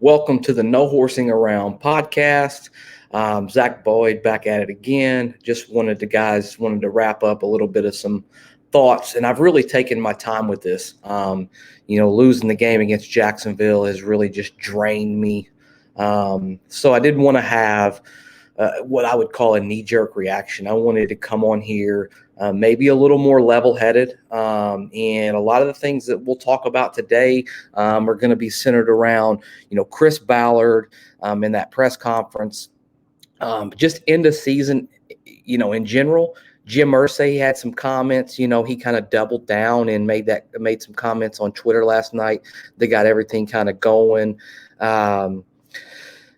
Welcome to the No Horsing Around podcast. Zach Boyd back at it again. Just wanted to wrap up a little bit of some thoughts, and I've really taken my time with this. Losing the game against Jacksonville has really just drained me. So I didn't want to have what I would call a knee-jerk reaction. I wanted to come on here maybe a little more level-headed, and a lot of the things that we'll talk about today are going to be centered around, Chris Ballard in that press conference, just end of season, in general. Jim Irsay had some comments. He kind of doubled down and made some comments on Twitter last night. They got everything kind of going.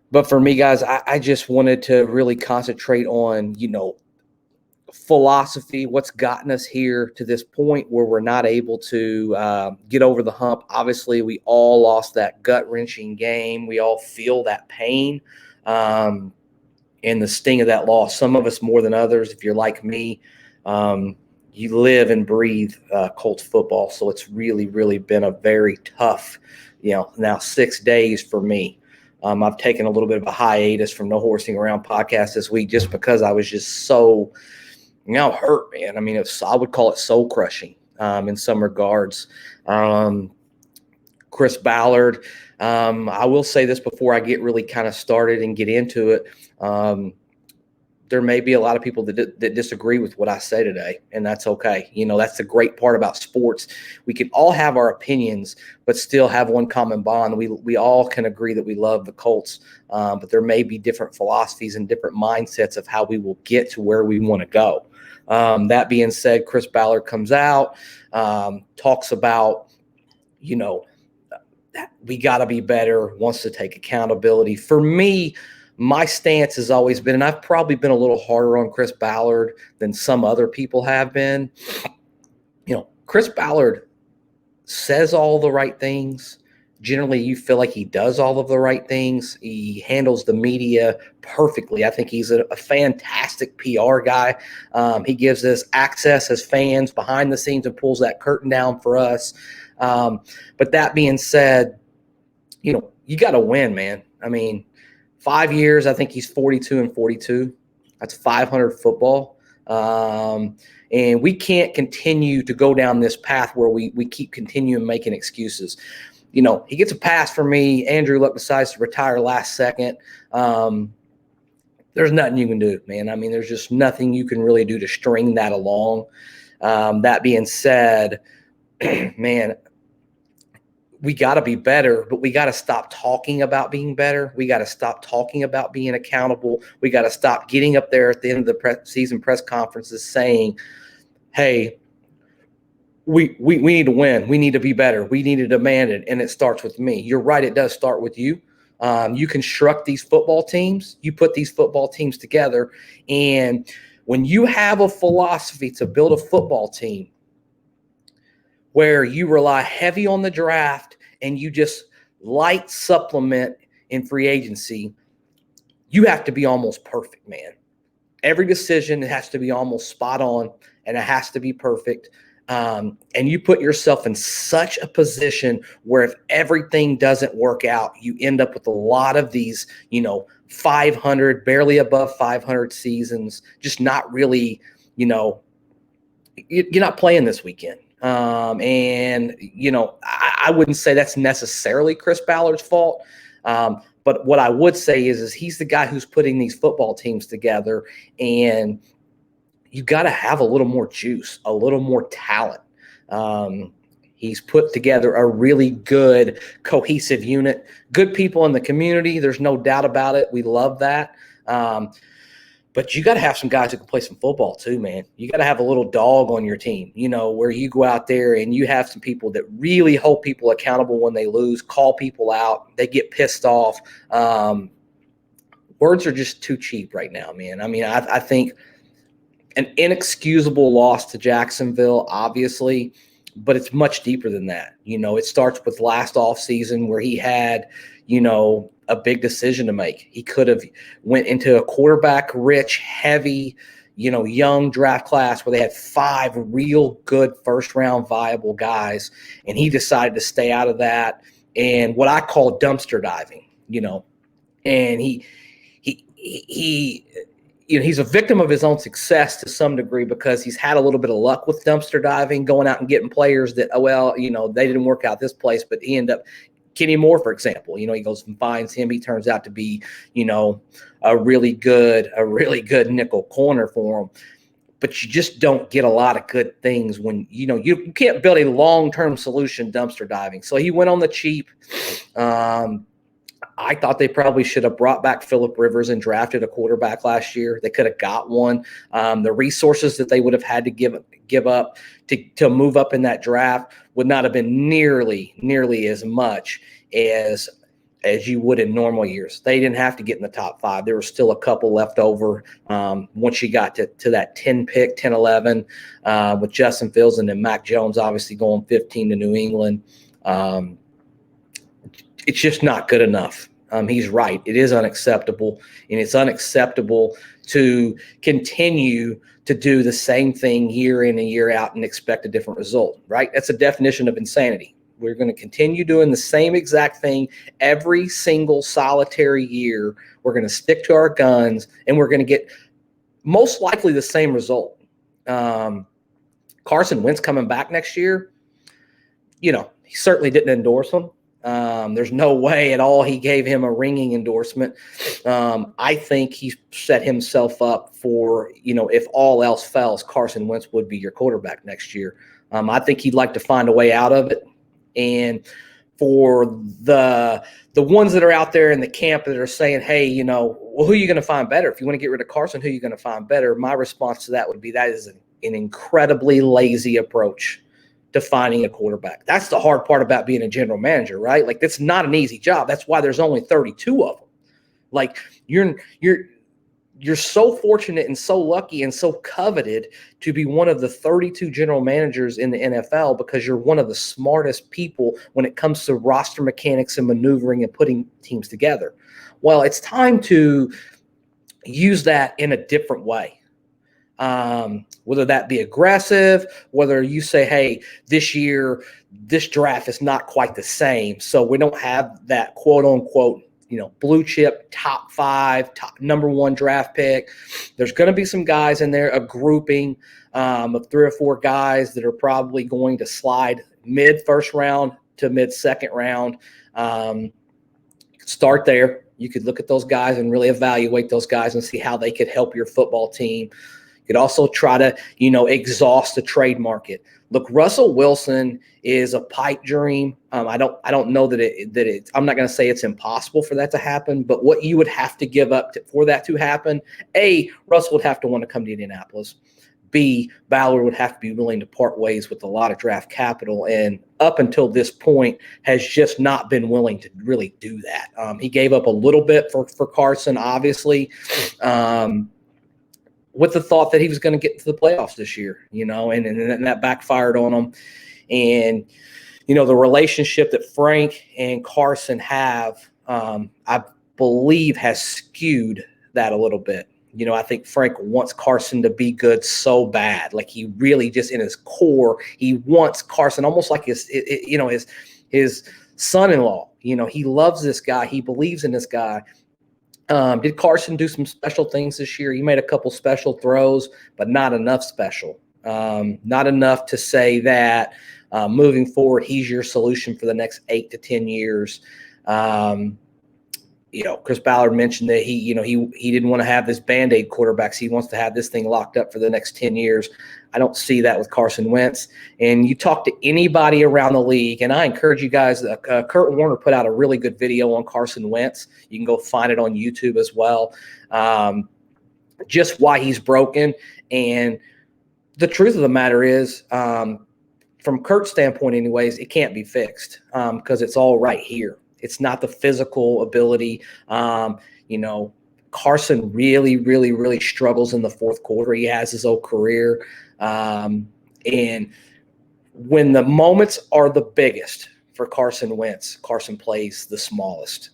But for me, guys, I just wanted to really concentrate on, philosophy, what's gotten us here to this point where we're not able to get over the hump. Obviously, we all lost that gut-wrenching game. We all feel that pain and the sting of that loss. Some of us more than others. If you're like me, you live and breathe Colts football. So it's really, really been a very tough, now 6 days for me. I've taken a little bit of a hiatus from No Horsing Around podcast this week just because I was just so, hurt, man. I mean, I would call it soul crushing in some regards. Chris Ballard, I will say this before I get really kind of started and get into it. There may be a lot of people that disagree with what I say today, and that's okay. That's the great part about sports. We can all have our opinions, but still have one common bond. We all can agree that we love the Colts, but there may be different philosophies and different mindsets of how we will get to where we want to go. That being said, Chris Ballard comes out, talks about, we got to be better, wants to take accountability. For me, my stance has always been, and I've probably been a little harder on Chris Ballard than some other people have been. Chris Ballard says all the right things. Generally, you feel like he does all of the right things. He handles the media perfectly. I think he's a fantastic PR guy. He gives us access as fans behind the scenes and pulls that curtain down for us. But that being said, you got to win, man. I mean, 5 years, I think he's 42-42. That's 500 football. And we can't continue to go down this path where we keep continuing making excuses. He gets a pass from me. Andrew Luck decides to retire last second. There's nothing you can do, man. I mean, there's just nothing you can really do to string that along. That being said, man, we got to be better, but we got to stop talking about being better. We got to stop talking about being accountable. We got to stop getting up there at the end of the season press conferences saying, hey, we need to win. We need to be better. We need to demand it, and it starts with me. You're right. It does start with you. You construct these football teams. You put these football teams together, and when you have a philosophy to build a football team where you rely heavy on the draft and you just light supplement in free agency, you have to be almost perfect, man. Every decision has to be almost spot on, and it has to be perfect. And you put yourself in such a position where if everything doesn't work out, you end up with a lot of these, 500, barely above 500 seasons, just not really, you're not playing this weekend. I wouldn't say that's necessarily Chris Ballard's fault. But what I would say is he's the guy who's putting these football teams together, and you got to have a little more juice, a little more talent. He's put together a really good, cohesive unit. Good people in the community. There's no doubt about it. We love that. But you got to have some guys who can play some football too, man. You got to have a little dog on your team, where you go out there and you have some people that really hold people accountable when they lose, call people out, they get pissed off. Words are just too cheap right now, man. I mean, I think an inexcusable loss to Jacksonville, obviously, but it's much deeper than that. It starts with last offseason where he had, a big decision to make. He could have went into a quarterback-rich, heavy, young draft class where they had 5 real good first-round viable guys, and he decided to stay out of that and what I call dumpster diving. And he's a victim of his own success to some degree because he's had a little bit of luck with dumpster diving, going out and getting players that, they didn't work out this place, but he ended up Kenny Moore, for example, he goes and finds him. He turns out to be, a really good nickel corner for him. But you just don't get a lot of good things when, you can't build a long-term solution dumpster diving. So he went on the cheap. I thought they probably should have brought back Phillip Rivers and drafted a quarterback last year. They could have got one. The resources that they would have had to give up to move up in that draft would not have been nearly as much as you would in normal years. They didn't have to get in the top 5. There were still a couple left over once you got to that 10 pick, 10, 11 with Justin Fields and then Mac Jones obviously going 15 to New England. It's just not good enough. He's right. It is unacceptable, and it's unacceptable to continue to do the same thing year in and year out and expect a different result, right? That's a definition of insanity. We're going to continue doing the same exact thing every single solitary year. We're going to stick to our guns, and we're going to get most likely the same result. Carson Wentz coming back next year, he certainly didn't endorse him. There's no way at all he gave him a ringing endorsement. I think he set himself up for, if all else fails, Carson Wentz would be your quarterback next year. I think he'd like to find a way out of it. And for the ones that are out there in the camp that are saying, hey, well, who are you going to find better? If you want to get rid of Carson, who are you going to find better? My response to that would be that is an incredibly lazy approach to finding a quarterback. That's the hard part about being a general manager, right? Like, that's not an easy job. That's why there's only 32 of them. Like, you're so fortunate and so lucky and so coveted to be one of the 32 general managers in the NFL because you're one of the smartest people when it comes to roster mechanics and maneuvering and putting teams together. Well, it's time to use that in a different way. Whether that be aggressive, whether you say, hey, this year, this draft is not quite the same. So we don't have that quote unquote, blue chip top 5, top number 1 draft pick. There's going to be some guys in there, a grouping of 3 or 4 guys that are probably going to slide mid first round to mid second round. Start there. You could look at those guys and really evaluate those guys and see how they could help your football team. You could also try to, exhaust the trade market. Look, Russell Wilson is a pipe dream. I don't know that it's. I'm not going to say it's impossible for that to happen, but what you would have to give up for that to happen, A, Russell would have to want to come to Indianapolis. B, Ballard would have to be willing to part ways with a lot of draft capital, and up until this point has just not been willing to really do that. He gave up a little bit for Carson, obviously. With the thought that he was going to get to the playoffs this year, and that backfired on him. And, the relationship that Frank and Carson have, I believe has skewed that a little bit. I think Frank wants Carson to be good so bad. Like, he really just in his core, he wants Carson almost like his son-in-law. He loves this guy. He believes in this guy. Did Carson do some special things this year? He made a couple special throws, but not enough special. Not enough to say that moving forward, he's your solution for the next 8 to 10 years. Chris Ballard mentioned that he didn't want to have this Band-Aid quarterbacks. He wants to have this thing locked up for the next 10 years. I don't see that with Carson Wentz. And you talk to anybody around the league, and I encourage you guys, Kurt Warner put out a really good video on Carson Wentz. You can go find it on YouTube as well. Just why he's broken. And the truth of the matter is, from Kurt's standpoint anyways, it can't be fixed because it's all right here. It's not the physical ability. Carson really, really, really struggles in the fourth quarter. He has his whole career. And when the moments are the biggest for Carson Wentz, Carson plays the smallest.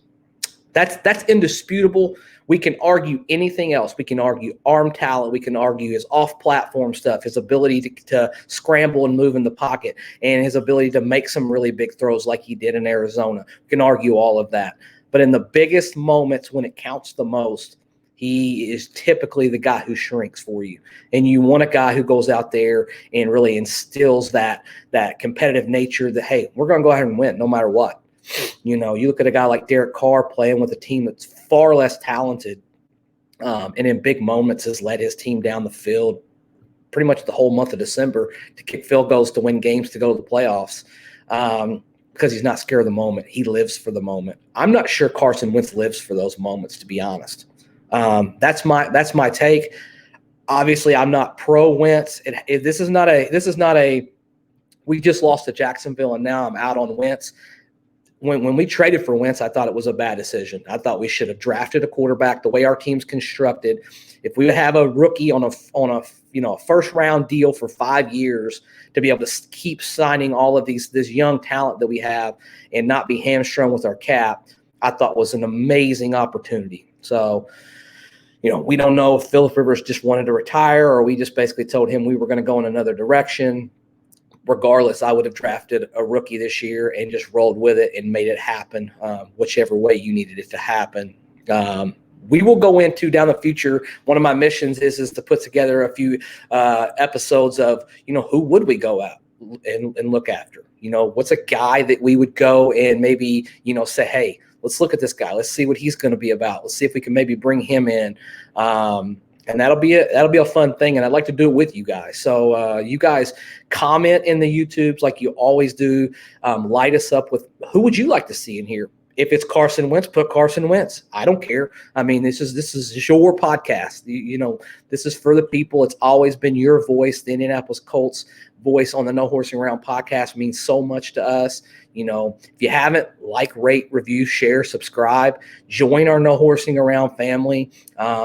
That's indisputable. We can argue anything else. We can argue arm talent. We can argue his off-platform stuff, his ability to scramble and move in the pocket, and his ability to make some really big throws like he did in Arizona. We can argue all of that. But in the biggest moments when it counts the most, he is typically the guy who shrinks for you. And you want a guy who goes out there and really instills that competitive nature that, hey, we're going to go ahead and win no matter what. You look at a guy like Derek Carr playing with a team that's far less talented, and in big moments has led his team down the field pretty much the whole month of December to kick field goals to win games to go to the playoffs, because he's not scared of the moment. He lives for the moment. I'm not sure Carson Wentz lives for those moments, to be honest. That's my take. Obviously, I'm not pro Wentz. This is not a we just lost to Jacksonville and now I'm out on Wentz. When we traded for Wentz, I thought it was a bad decision. I thought we should have drafted a quarterback the way our team's constructed. If we would have a rookie on a first round deal for 5 years to be able to keep signing all of this young talent that we have and not be hamstrung with our cap, I thought was an amazing opportunity. So, we don't know if Phillip Rivers just wanted to retire or we just basically told him we were going to go in another direction. Regardless, I would have drafted a rookie this year and just rolled with it and made it happen, whichever way you needed it to happen. We will go into down the future. One of my missions is to put together a few episodes of, who would we go out and look after? What's a guy that we would go and maybe, say, hey, let's look at this guy. Let's see what he's going to be about. Let's see if we can maybe bring him in. And that'll be a fun thing, and I'd like to do it with you guys. So you guys comment in the YouTubes like you always do. Light us up with who would you like to see in here. If it's Carson Wentz, put Carson Wentz. I don't care. I mean, this is your podcast. This is for the people. It's always been your voice. The Indianapolis Colts voice on the No Horsing Around podcast means so much to us. If you haven't, rate, review, share, subscribe, join our No Horsing Around family.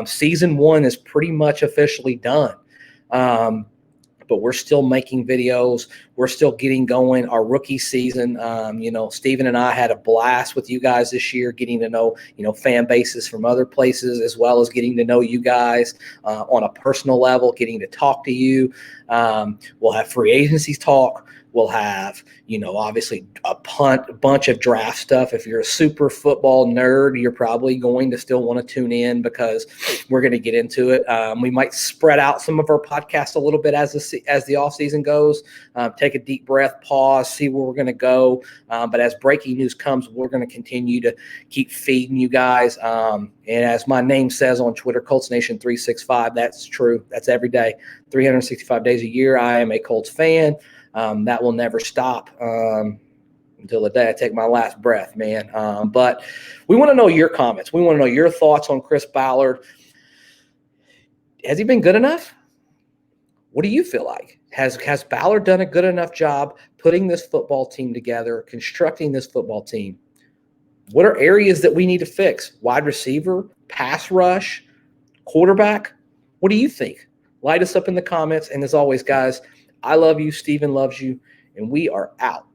Season 1 is pretty much officially done. But we're still making videos. We're still getting going. Our rookie season, Steven and I had a blast with you guys this year, getting to know, fan bases from other places, as well as getting to know you guys on a personal level, getting to talk to you. We'll have free agencies talk. We'll have, obviously a bunch of draft stuff. If you're a super football nerd, you're probably going to still want to tune in because we're going to get into it. We might spread out some of our podcasts a little bit as the off season goes. Take a deep breath, pause, see where we're going to go. But as breaking news comes, we're going to continue to keep feeding you guys. And as my name says on Twitter, Colts Nation 365, that's true. That's every day, 365 days a year. I am a Colts fan. That will never stop until the day I take my last breath, man. But we want to know your comments. We want to know your thoughts on Chris Ballard. Has he been good enough? What do you feel like? Has Ballard done a good enough job putting this football team together, constructing this football team? What are areas that we need to fix? Wide receiver, pass rush, quarterback? What do you think? Light us up in the comments. And as always, guys, I love you. Steven loves you. And we are out.